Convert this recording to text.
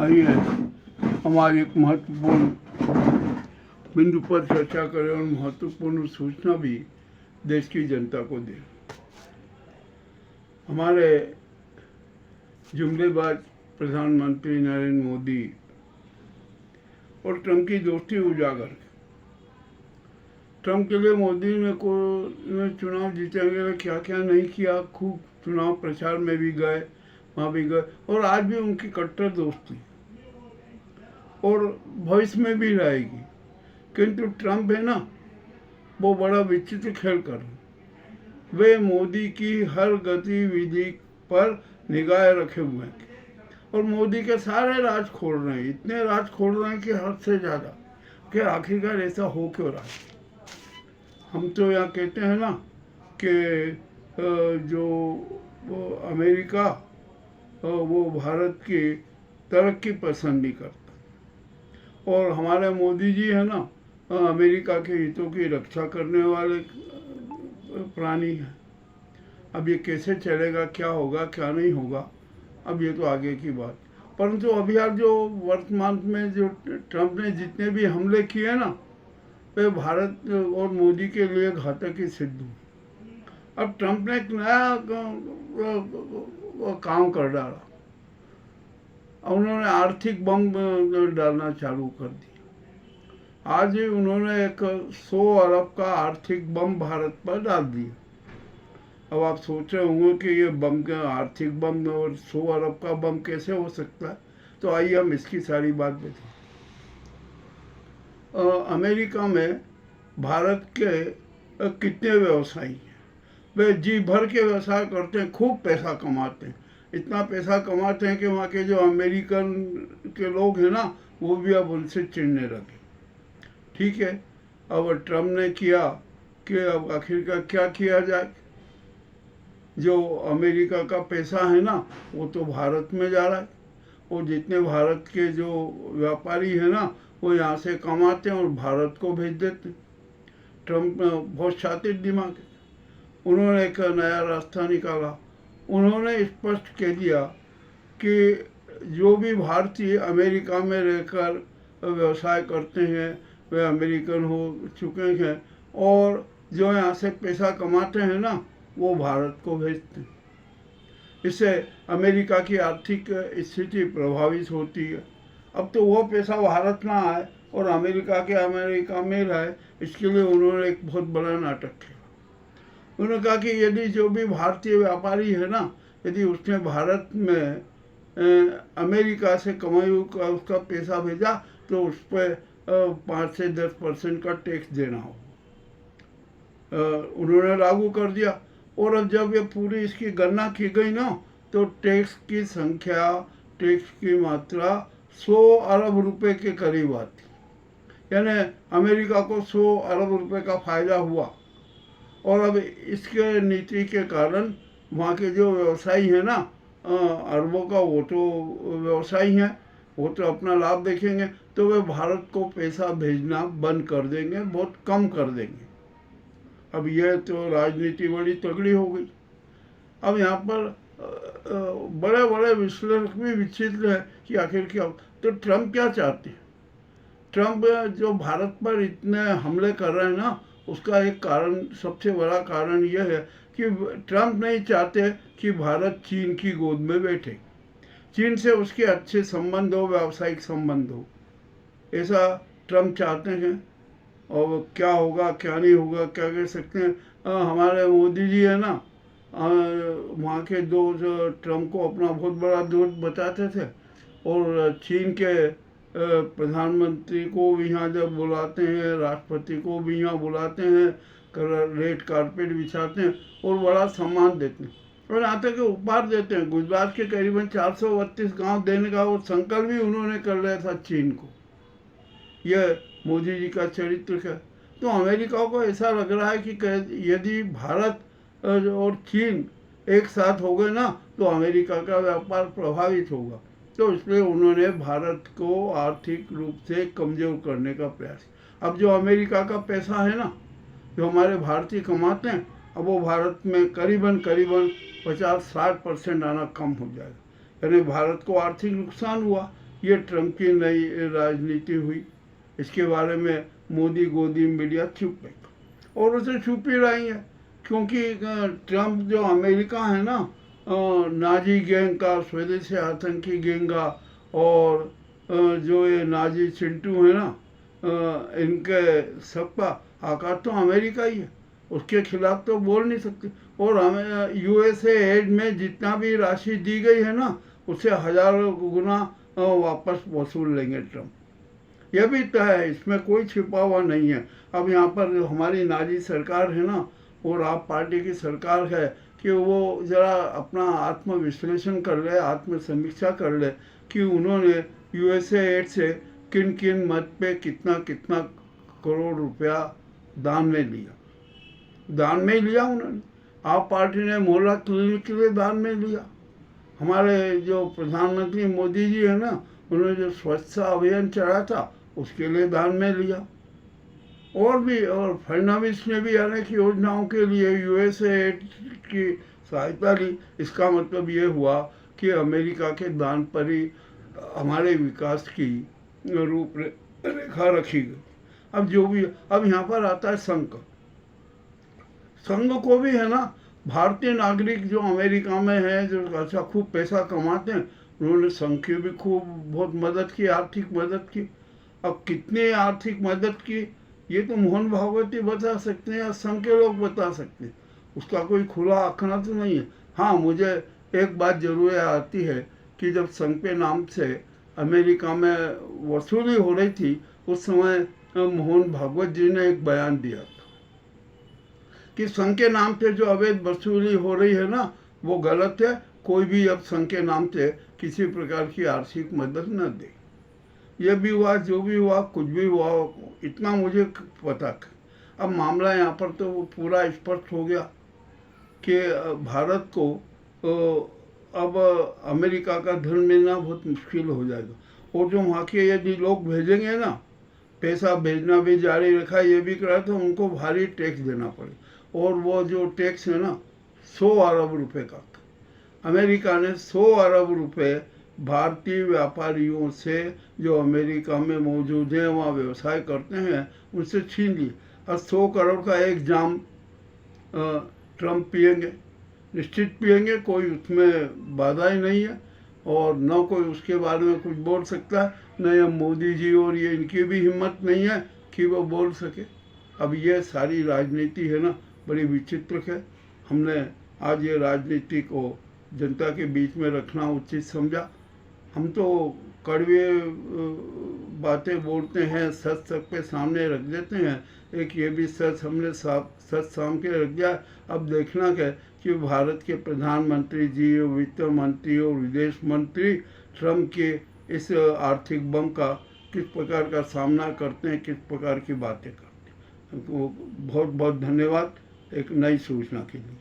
आइए हम आज एक महत्वपूर्ण बिंदु पर चर्चा करें और महत्वपूर्ण सूचना भी देश की जनता को दें। हमारे जुमलेबाज प्रधानमंत्री नरेंद्र मोदी और ट्रंप की दोस्ती उजागर। ट्रंप के लिए मोदी ने चुनाव जीतेंगे, क्या क्या नहीं किया, खूब चुनाव प्रचार में भी गए, वहाँ भी गए, और आज भी उनकी कट्टर दोस्ती और भविष्य में भी रहेगी। किंतु ट्रंप है ना, वो बड़ा विचित्र खेल कर रहे। वे मोदी की हर गतिविधि पर निगाह रखे हुए हैं और मोदी के सारे राज खोल रहे हैं, इतने राज खोल रहे हैं कि हद से ज़्यादा, कि आखिरकार ऐसा हो क्यों रहा है। हम तो यहाँ कहते हैं ना कि जो अमेरिका वो भारत की तरक्की पसंद नहीं करता, और हमारे मोदी जी है ना अमेरिका के हितों की रक्षा करने वाले प्राणी हैं। अब ये कैसे चलेगा, क्या होगा क्या नहीं होगा, अब ये तो आगे की बात। परंतु अभी आप जो वर्तमान में जो ट्रंप ने जितने भी हमले किए ना, वे भारत और मोदी के लिए घातक ही सिद्ध हुए। अब ट्रंप ने एक नया काम कर डाला, उन्होंने आर्थिक बम डालना चालू कर दिया। आज ही उन्होंने एक 100 अरब का आर्थिक बम भारत पर डाल दिया। अब आप सोच रहे होंगे कि ये बम का आर्थिक बम और 100 अरब का बम कैसे हो सकता है, तो आइए हम इसकी सारी बात बताएं। अमेरिका में भारत के कितने व्यवसायी हैं, वे जी भर के व्यवसाय करते हैं, खूब पैसा कमाते हैं, इतना पैसा कमाते हैं कि वहाँ के जो अमेरिकन के लोग हैं ना, वो भी अब उनसे चिढ़ने लगे। ठीक है, अब ट्रम्प ने किया कि अब आखिरकार क्या किया जाए। जो अमेरिका का पैसा है ना, वो तो भारत में जा रहा है, और जितने भारत के जो व्यापारी हैं ना, वो यहाँ से कमाते हैं और भारत को भेज देते हैं। ट्रम्प बहुत शातिर दिमाग है, उन्होंने एक नया रास्ता निकाला। उन्होंने स्पष्ट कह दिया कि जो भी भारतीय अमेरिका में रहकर व्यवसाय करते हैं वे अमेरिकन हो चुके हैं, और जो यहाँ से पैसा कमाते हैं ना, वो भारत को भेजते हैं। इससे अमेरिका की आर्थिक स्थिति प्रभावित होती है। अब तो वो पैसा भारत में आए और अमेरिका में रहे, इसके लिए उन्होंने एक बहुत बड़ा नाटक किया। उन्होंने कहा कि यदि जो भी भारतीय व्यापारी है ना, यदि उसने भारत में अमेरिका से कमाई का उसका पैसा भेजा, तो उस पर 5 से 10% का टैक्स देना हो। उन्होंने लागू कर दिया, और अब जब ये पूरी इसकी गणना की गई ना, तो टैक्स की संख्या, टैक्स की मात्रा 100 अरब रुपए के करीब आती। यानी अमेरिका को 100 अरब रुपए का फायदा हुआ। और अब इसके नीति के कारण वहाँ के जो व्यवसायी हैं ना, अरबों का वो तो व्यवसायी हैं, वो तो अपना लाभ देखेंगे, तो वे भारत को पैसा भेजना बंद कर देंगे, बहुत कम कर देंगे। अब यह तो राजनीति बड़ी तगड़ी हो गई। अब यहाँ पर बड़े बड़े विश्लेषक भी विचित्र है कि आखिर क्या। तो ट्रंप क्या चाहते हैं? ट्रंप जो भारत पर इतने हमले कर रहे हैं ना, उसका एक कारण, सबसे बड़ा कारण यह है कि ट्रंप नहीं चाहते कि भारत चीन की गोद में बैठे, चीन से उसके अच्छे संबंध हो, व्यावसायिक संबंध हो, ऐसा ट्रंप चाहते हैं। और क्या होगा क्या नहीं होगा क्या कह सकते हैं। हमारे मोदी जी है ना, वहाँ के दोस्त ट्रंप को अपना बहुत बड़ा दोस्त बताते थे, और चीन के प्रधानमंत्री को भी यहाँ जब बुलाते हैं, राष्ट्रपति को भी यहाँ बुलाते हैं, रेड कारपेट बिछाते हैं और बड़ा सम्मान देते हैं, और यहाँ तक उपहार देते हैं। गुजरात के करीबन 432 गांव देने का वो संकल्प भी उन्होंने कर लिया था चीन को। यह मोदी जी का चरित्र है। तो अमेरिका को ऐसा लग रहा है कि यदि भारत और चीन एक साथ हो गए ना, तो अमेरिका का व्यापार प्रभावित होगा। तो इसलिए उन्होंने भारत को आर्थिक रूप से कमज़ोर करने का प्रयास। अब जो अमेरिका का पैसा है ना, जो हमारे भारतीय कमाते हैं, अब वो भारत में करीबन 50-60% आना कम हो जाएगा। यानी भारत को आर्थिक नुकसान हुआ। ये ट्रम्प की नई राजनीति हुई। इसके बारे में मोदी गोदी मीडिया चुप गई और उसे छुप ही रही है, क्योंकि ट्रम्प जो अमेरिका है ना, नाजी गैंग का, स्वदेशी आतंकी गैंग का, और जो ये नाजी चिंटू है ना, इनके सबका आकार तो अमेरिका ही है। उसके खिलाफ तो बोल नहीं सकते। और हमें यूएसए एड में जितना भी राशि दी गई है ना, उससे हजारों गुना वापस वसूल लेंगे ट्रम्प। यह भी तय है, इसमें कोई छिपा हुआ नहीं है। अब यहाँ पर जो हमारी नाजी सरकार है ना, और आप पार्टी की सरकार है, कि वो ज़रा अपना आत्म विश्लेषण कर ले, आत्म समीक्षा कर ले कि उन्होंने यूएसए एड से किन किन मत पे कितना कितना करोड़ रुपया दान में लिया। दान में लिया उन्होंने। आप पार्टी ने मोहल्ला क्लिनिक के लिए दान में लिया। हमारे जो प्रधानमंत्री मोदी जी है ना, उन्होंने जो स्वच्छता अभियान चलाया था, उसके लिए दान में लिया। और भी, और फडणवीस ने भी अनेक योजनाओं के लिए यूएसए की सहायता ली। इसका मतलब ये हुआ कि अमेरिका के दान पर ही हमारे विकास की रूपरेखा रखी गई। अब जो भी, अब यहाँ पर आता है संघ। संघ को भी है ना, भारतीय नागरिक जो अमेरिका में है, जो अच्छा खूब पैसा कमाते हैं, उन्होंने संघ की भी खूब बहुत मदद की, आर्थिक मदद की। अब कितनी आर्थिक मदद की, ये तो मोहन भागवत ही बता सकते हैं या संघ के लोग बता सकते हैं। उसका कोई खुला आंकड़ा तो नहीं है। हाँ, मुझे एक बात जरूर आती है कि जब संघ के नाम से अमेरिका में वसूली हो रही थी, उस समय मोहन भागवत जी ने एक बयान दिया था कि संघ के नाम से जो अवैध वसूली हो रही है ना, वो गलत है। कोई भी अब संघ के नाम से किसी प्रकार की आर्थिक मदद न दे। ये भी हुआ, जो भी हुआ, कुछ भी हुआ, इतना मुझे पता था। अब मामला यहाँ पर तो पूरा स्पष्ट हो गया कि भारत को अब अमेरिका का धन मिलना बहुत मुश्किल हो जाएगा। और जो वहाँ के यदि लोग भेजेंगे ना, पैसा भेजना भी जारी रखा, ये भी करा, तो उनको भारी टैक्स देना पड़े। और वो जो टैक्स है ना, 100 अरब रुपए का। अमेरिका ने 100 अरब रुपए भारतीय व्यापारियों से जो अमेरिका में मौजूद हैं, वहाँ व्यवसाय करते हैं, उनसे छीन लिए। और 100 करोड़ का एक जाम ट्रम्प पिएंगे, निश्चित पिएंगे, कोई उसमें बाधा ही नहीं है। और न कोई उसके बारे में कुछ बोल सकता है, न ये मोदी जी और ये इनकी भी हिम्मत नहीं है कि वो बोल सके। अब ये सारी राजनीति है ना, बड़ी विचित्र है। हमने आज ये राजनीति को जनता के बीच में रखना उचित समझा। हम तो कड़वे बातें बोलते हैं, सच सबके सामने रख देते हैं। एक ये भी सच हमने सच सामने रख दिया। अब देखना क्या कि भारत के प्रधानमंत्री जी, वित्त मंत्री और विदेश मंत्री ट्रम्प के इस आर्थिक बम का किस प्रकार का सामना करते हैं, किस प्रकार की बातें करते हैं। तो बहुत बहुत धन्यवाद एक नई सूचना के लिए।